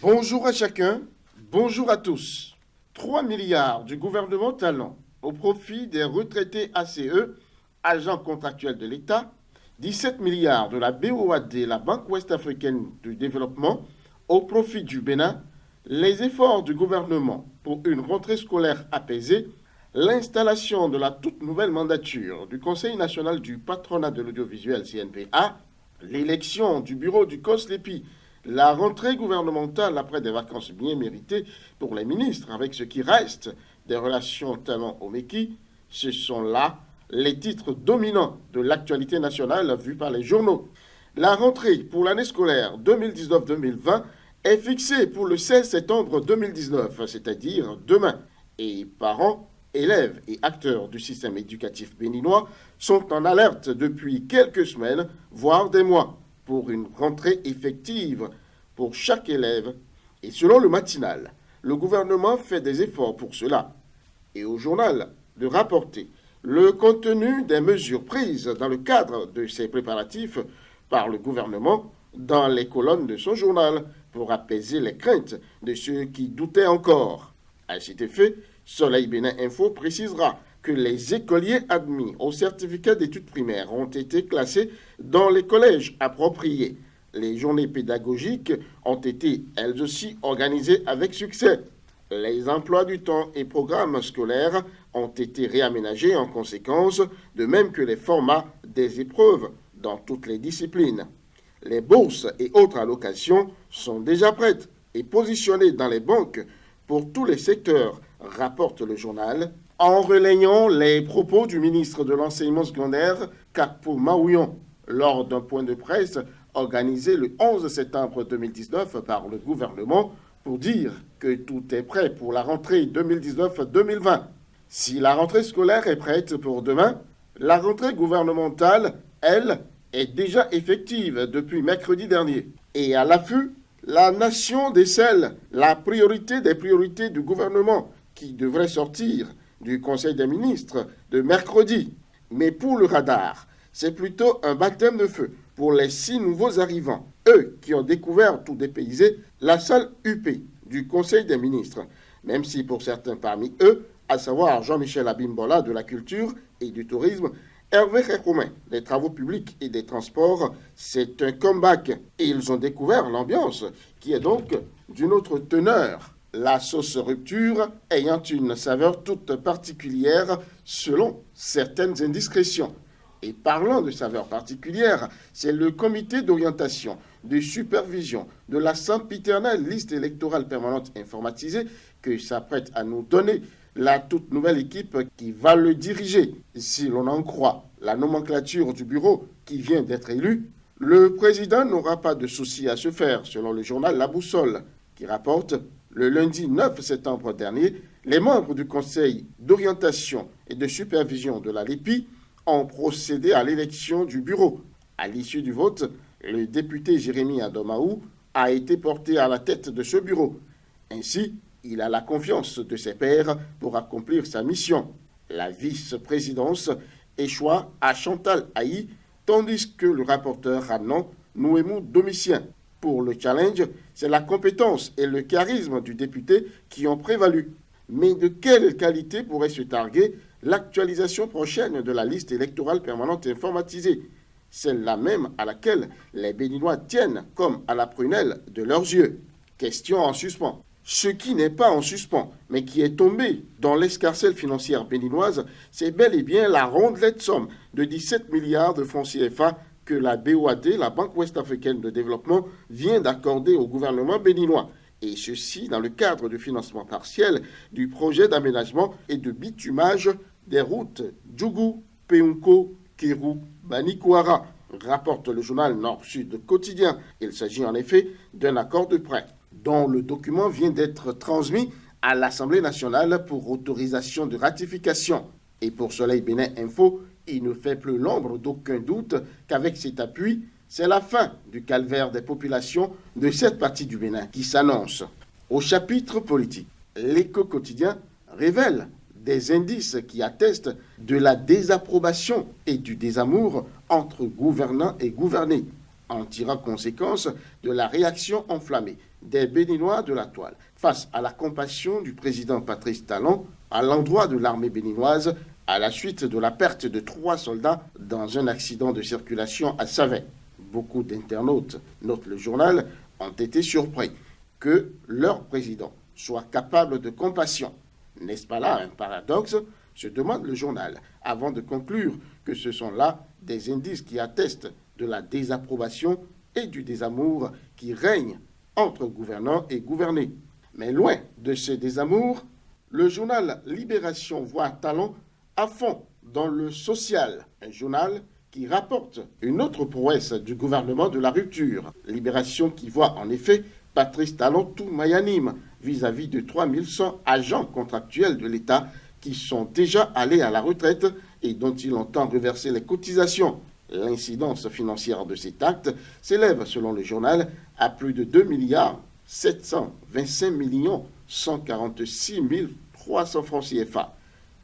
Bonjour à chacun, bonjour à tous. 3 milliards du gouvernement Talon au profit des retraités ACE, agents contractuels de l'État, 17 milliards de la BOAD, la Banque ouest-africaine du développement, au profit du Bénin, les efforts du gouvernement pour une rentrée scolaire apaisée, l'installation de la toute nouvelle mandature du Conseil national du patronat de l'audiovisuel CNPA, l'élection du bureau du COSLEPI, la rentrée gouvernementale après des vacances bien méritées pour les ministres, avec ce qui reste des relations talent au Meki, ce sont là les titres dominants de l'actualité nationale vus par les journaux. La rentrée pour l'année scolaire 2019-2020 est fixée pour le 16 septembre 2019, c'est-à-dire demain. Et parents, élèves et acteurs du système éducatif béninois sont en alerte depuis quelques semaines, voire des mois, pour une rentrée effective pour chaque élève. Et selon le matinal, le gouvernement fait des efforts pour cela. Et au journal de rapporter le contenu des mesures prises dans le cadre de ces préparatifs par le gouvernement dans les colonnes de son journal pour apaiser les craintes de ceux qui doutaient encore. À cet effet, Soleil Bénin Info précisera que les écoliers admis au certificat d'études primaires ont été classés dans les collèges appropriés. Les journées pédagogiques ont été, elles aussi, organisées avec succès. Les emplois du temps et programmes scolaires ont été réaménagés en conséquence, de même que les formats des épreuves dans toutes les disciplines. Les bourses et autres allocations sont déjà prêtes et positionnées dans les banques pour tous les secteurs, rapporte le journal, en relayant les propos du ministre de l'Enseignement secondaire, Kakpo Maouillon, lors d'un point de presse organisé le 11 septembre 2019 par le gouvernement pour dire que tout est prêt pour la rentrée 2019-2020. Si la rentrée scolaire est prête pour demain, la rentrée gouvernementale, elle, est déjà effective depuis mercredi dernier. Et à l'affût, la nation décèle la priorité des priorités du gouvernement qui devrait sortir du Conseil des ministres de mercredi. Mais pour le radar, c'est plutôt un baptême de feu pour les 6 nouveaux arrivants, eux qui ont découvert tout dépaysé la salle UP du Conseil des ministres, même si pour certains parmi eux, à savoir Jean-Michel Abimbola de la culture et du tourisme, Hervé Rekoumen des travaux publics et des transports, c'est un comeback et ils ont découvert l'ambiance qui est donc d'une autre teneur. La sauce rupture ayant une saveur toute particulière selon certaines indiscrétions. Et parlant de saveur particulière, c'est le comité d'orientation, de supervision de la sempiternelle liste électorale permanente informatisée que s'apprête à nous donner la toute nouvelle équipe qui va le diriger. Si l'on en croit la nomenclature du bureau qui vient d'être élu, le président n'aura pas de souci à se faire, selon le journal La Boussole, qui rapporte le lundi 9 septembre dernier, les membres du conseil d'orientation et de supervision de la LEPI ont procédé à l'élection du bureau. À l'issue du vote, le député Jérémy Adomaou a été porté à la tête de ce bureau. Ainsi, il a la confiance de ses pairs pour accomplir sa mission. La vice-présidence échoua à Chantal Haï, tandis que le rapporteur a nom Nouémou Domitien. Pour le challenge, c'est la compétence et le charisme du député qui ont prévalu. Mais de quelle qualité pourrait se targuer l'actualisation prochaine de la liste électorale permanente informatisée, celle-là même à laquelle les Béninois tiennent comme à la prunelle de leurs yeux? Question en suspens. Ce qui n'est pas en suspens, mais qui est tombé dans l'escarcelle financière béninoise, c'est bel et bien la rondelette somme de 17 milliards de francs CFA que la BOAD, la Banque ouest-africaine de développement, vient d'accorder au gouvernement béninois. Et ceci dans le cadre du financement partiel du projet d'aménagement et de bitumage des routes Djougou, Peunko, Kérou, Banikouara, rapporte le journal Nord-Sud quotidien. Il s'agit en effet d'un accord de prêt dont le document vient d'être transmis à l'Assemblée nationale pour autorisation de ratification. Et pour Soleil Bénin Info, il ne fait plus l'ombre d'aucun doute qu'avec cet appui, c'est la fin du calvaire des populations de cette partie du Bénin qui s'annonce. Au chapitre politique, l'Écho quotidien révèle des indices qui attestent de la désapprobation et du désamour entre gouvernants et gouvernés, en tirant conséquence de la réaction enflammée des Béninois de la toile. Face à la compassion du président Patrice Talon à l'endroit de l'armée béninoise à la suite de la perte de 3 soldats dans un accident de circulation à Savet. Beaucoup d'internautes, note le journal, ont été surpris que leur président soit capable de compassion. N'est-ce pas là un paradoxe, se demande le journal, avant de conclure que ce sont là des indices qui attestent de la désapprobation et du désamour qui règne entre gouvernants et gouvernés. Mais loin de ce désamour, le journal Libération voit Talon à fond dans le social, un journal qui rapporte une autre prouesse du gouvernement de la rupture. Libération qui voit en effet Patrice Talon tout magnanime vis-à-vis de 3100 agents contractuels de l'État qui sont déjà allés à la retraite et dont il entend reverser les cotisations. L'incidence financière de cet acte s'élève, selon le journal, à plus de 2 milliards 725 millions 146 300 francs CFA.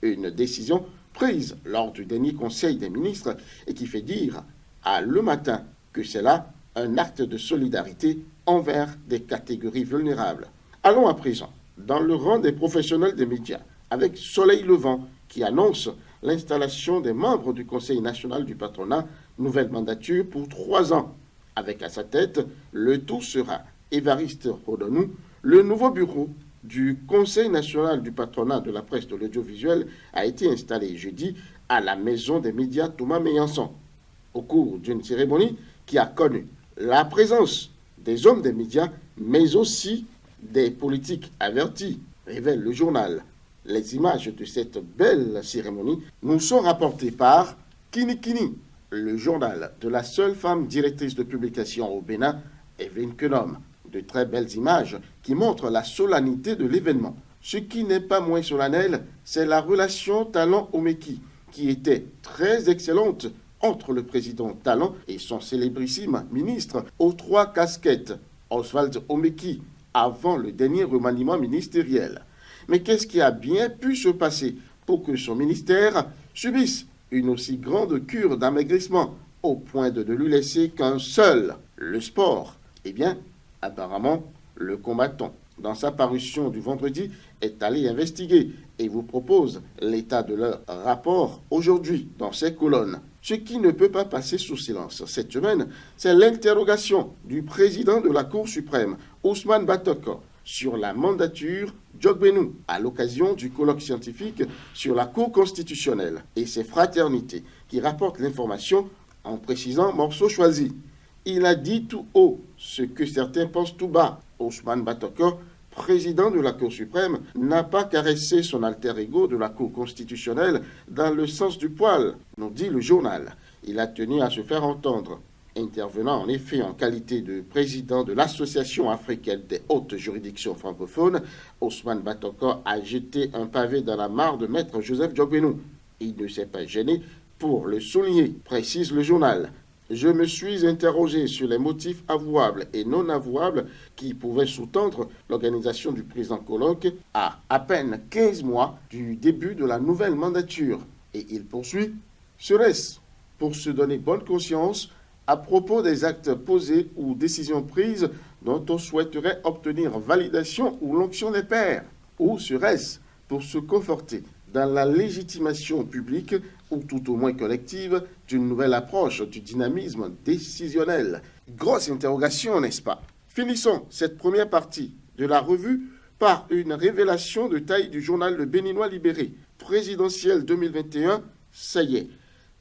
Une décision prise lors du dernier Conseil des ministres et qui fait dire à Le Matin que c'est là un acte de solidarité envers des catégories vulnérables. Allons à présent dans le rang des professionnels des médias avec Soleil Levant qui annonce l'installation des membres du Conseil national du patronat, nouvelle mandature pour 3 ans. Avec à sa tête, le tout sera Évariste Rodonou, le nouveau bureau du Conseil national du patronat de la presse de l'audiovisuel a été installé jeudi à la Maison des médias Thomas Meillanson, au cours d'une cérémonie qui a connu la présence des hommes des médias, mais aussi des politiques avertis, révèle le journal. Les images de cette belle cérémonie nous sont rapportées par Kini Kini, le journal de la seule femme directrice de publication au Bénin, Evelyne Kenom. De très belles images qui montrent la solennité de l'événement. Ce qui n'est pas moins solennel, c'est la relation Talon-Omeki, qui était très excellente entre le président Talon et son célébrissime ministre aux 3 casquettes, Oswald Omeki, avant le dernier remaniement ministériel. Mais qu'est-ce qui a bien pu se passer pour que son ministère subisse une aussi grande cure d'amaigrissement au point de ne lui laisser qu'un seul, le sport? Eh bien, apparemment, le combattant, dans sa parution du vendredi, est allé investiguer et vous propose l'état de leur rapport aujourd'hui dans ces colonnes. Ce qui ne peut pas passer sous silence cette semaine, c'est l'interrogation du président de la Cour suprême, Ousmane Batoko, sur la mandature Djogbenou, à l'occasion du colloque scientifique sur la Cour constitutionnelle et ses fraternités, qui rapportent l'information en précisant morceau choisi. Il a dit tout haut ce que certains pensent tout bas. Ousmane Batoko, président de la Cour suprême, n'a pas caressé son alter ego de la Cour constitutionnelle dans le sens du poil, nous dit le journal. Il a tenu à se faire entendre. Intervenant en effet en qualité de président de l'Association africaine des hautes juridictions francophones, Ousmane Batoko a jeté un pavé dans la mare de maître Joseph Djogbenou. Il ne s'est pas gêné pour le souligner, précise le journal. Je me suis interrogé sur les motifs avouables et non avouables qui pouvaient sous-tendre l'organisation du présent colloque à peine 15 mois du début de la nouvelle mandature. Et il poursuit, serait-ce pour se donner bonne conscience à propos des actes posés ou décisions prises dont on souhaiterait obtenir validation ou l'onction des pairs? Ou serait-ce pour se conforter dans la légitimation publique ou tout au moins collective d'une nouvelle approche du dynamisme décisionnel? Grosse interrogation, n'est-ce pas? Finissons cette première partie de la revue par une révélation de taille du journal Le Béninois Libéré. Présidentiel 2021, ça y est.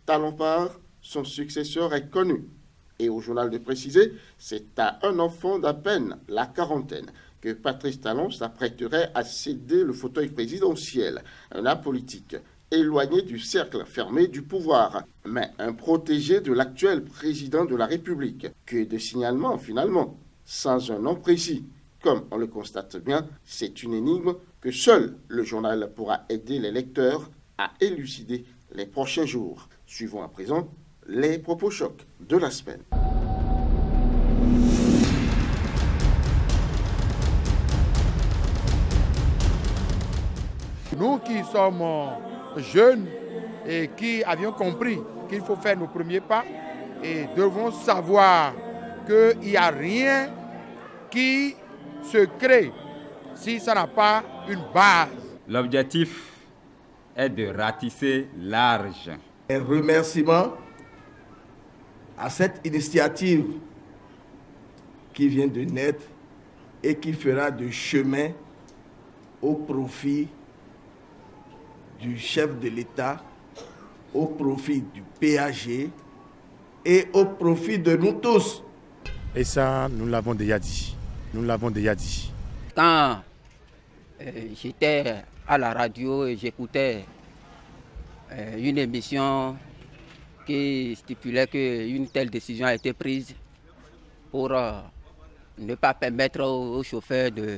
Talon part, son successeur est connu. Et au journal de préciser, c'est à un enfant d'à peine la quarantaine que Patrice Talon s'apprêterait à céder le fauteuil présidentiel, un apolitique, éloigné du cercle fermé du pouvoir, mais un protégé de l'actuel président de la République. Que de signalements finalement, sans un nom précis. Comme on le constate bien, c'est une énigme que seul le journal pourra aider les lecteurs à élucider les prochains jours. Suivons à présent les propos chocs de la semaine. Nous qui sommes jeunes et qui avions compris qu'il faut faire nos premiers pas et devons savoir qu'il n'y a rien qui se crée si ça n'a pas une base. L'objectif est de ratisser large. Un remerciement à cette initiative qui vient de naître et qui fera de chemin au profit du chef de l'État, au profit du PAG et au profit de nous tous. Et ça, nous l'avons déjà dit. Nous l'avons déjà dit. Quand j'étais à la radio et j'écoutais une émission qui stipulait qu'une telle décision a été prise pour ne pas permettre aux chauffeurs de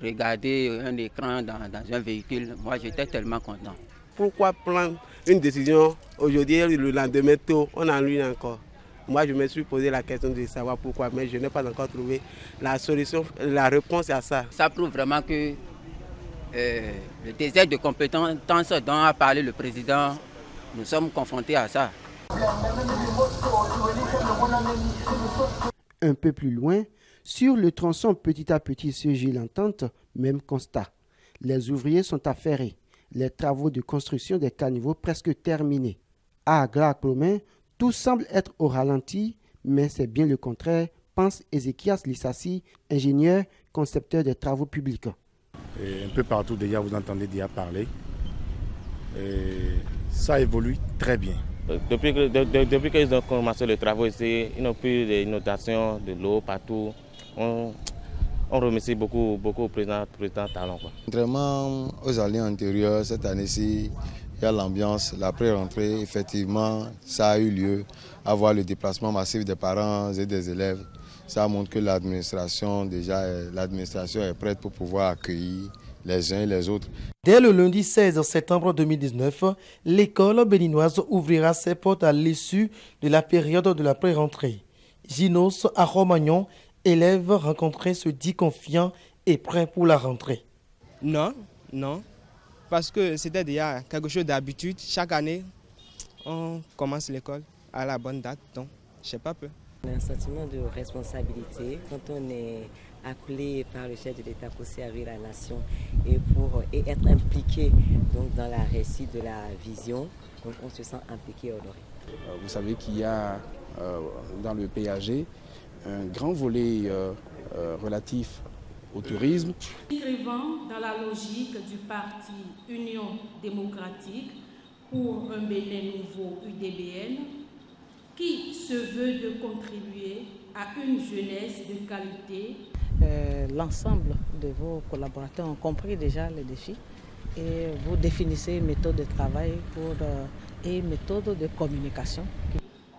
regarder un écran dans un véhicule. Moi, j'étais tellement content. Pourquoi prendre une décision aujourd'hui et le lendemain tôt, on ennuie encore? Moi, je me suis posé la question de savoir pourquoi, mais je n'ai pas encore trouvé la solution, la réponse à ça. Ça prouve vraiment que le désert de compétence dont a parlé le président, nous sommes confrontés à ça. Un peu plus loin, sur le tronçon petit à petit surgit l'entente, même constat. Les ouvriers sont affairés. Les travaux de construction des caniveaux presque terminés. À Aglaé-Colomin, tout semble être au ralenti, mais c'est bien le contraire, pense Ézéchias Lissassi, ingénieur, concepteur des travaux publics. Et un peu partout déjà, vous entendez déjà parler. Et ça évolue très bien. Depuis qu'ils ont commencé le travail ici, ils n'ont plus d'inondations, de l'eau partout. On remercie beaucoup le président Talon. Contrairement aux années antérieures, cette année-ci, il y a l'ambiance, la pré-rentrée, effectivement, ça a eu lieu. Avoir le déplacement massif des parents et des élèves, ça montre que l'administration est prête pour pouvoir accueillir les uns et les autres. Dès le lundi 16 septembre 2019, l'école béninoise ouvrira ses portes à l'issue de la période de la pré-rentrée. Ginos à Romagnon, élèves rencontrés se dit confiants et prêts pour la rentrée. Non, parce que c'était déjà quelque chose d'habitude. Chaque année, on commence l'école à la bonne date, donc je n'ai pas peur. Un sentiment de responsabilité quand on est appelé par le chef de l'État pour servir la nation et être impliqué donc, dans la réussite de la vision. Donc on se sent impliqué et honoré. Vous savez qu'il y a dans le PAG un grand volet relatif au tourisme. Inscrivant dans la logique du parti Union démocratique pour un Bénin nouveau UDBN, qui se veut de contribuer à une jeunesse de qualité. L'ensemble de vos collaborateurs ont compris déjà les défis et vous définissez une méthode de travail et une méthode de communication.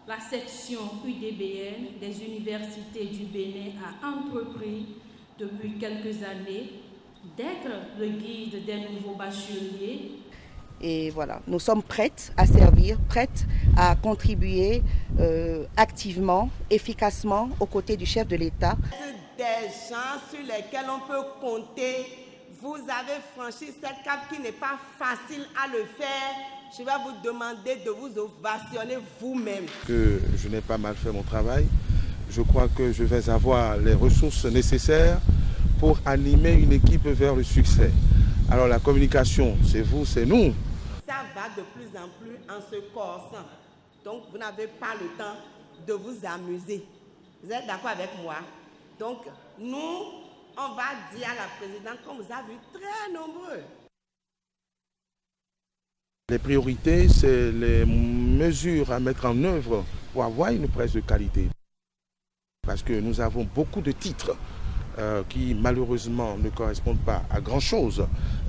La section UDBN des universités du Bénin a entrepris depuis quelques années d'être le guide des nouveaux bacheliers. Et voilà, nous sommes prêtes à servir, prêtes à contribuer activement, efficacement aux côtés du chef de l'État. Des gens sur lesquels on peut compter. Vous avez franchi cette cape qui n'est pas facile à le faire. Je vais vous demander de vous ovationner vous-même. Que je n'ai pas mal fait mon travail. Je crois que je vais avoir les ressources nécessaires pour animer une équipe vers le succès. Alors la communication, c'est vous, c'est nous. Ça va de plus en plus en se corsant. Donc vous n'avez pas le temps de vous amuser. Vous êtes d'accord avec moi? Donc nous, on va dire à la présidente qu'on vous a vu très nombreux. Les priorités, c'est les mesures à mettre en œuvre pour avoir une presse de qualité. Parce que nous avons beaucoup de titres qui malheureusement ne correspondent pas à grand-chose.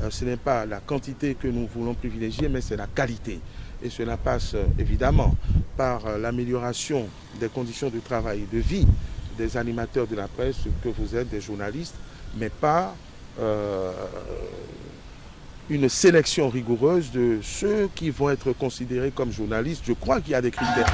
Ce n'est pas la quantité que nous voulons privilégier, mais c'est la qualité. Et cela passe évidemment par l'amélioration des conditions de travail et de vie des animateurs de la presse, que vous êtes, des journalistes, mais pas une sélection rigoureuse de ceux qui vont être considérés comme journalistes. Je crois qu'il y a des critères.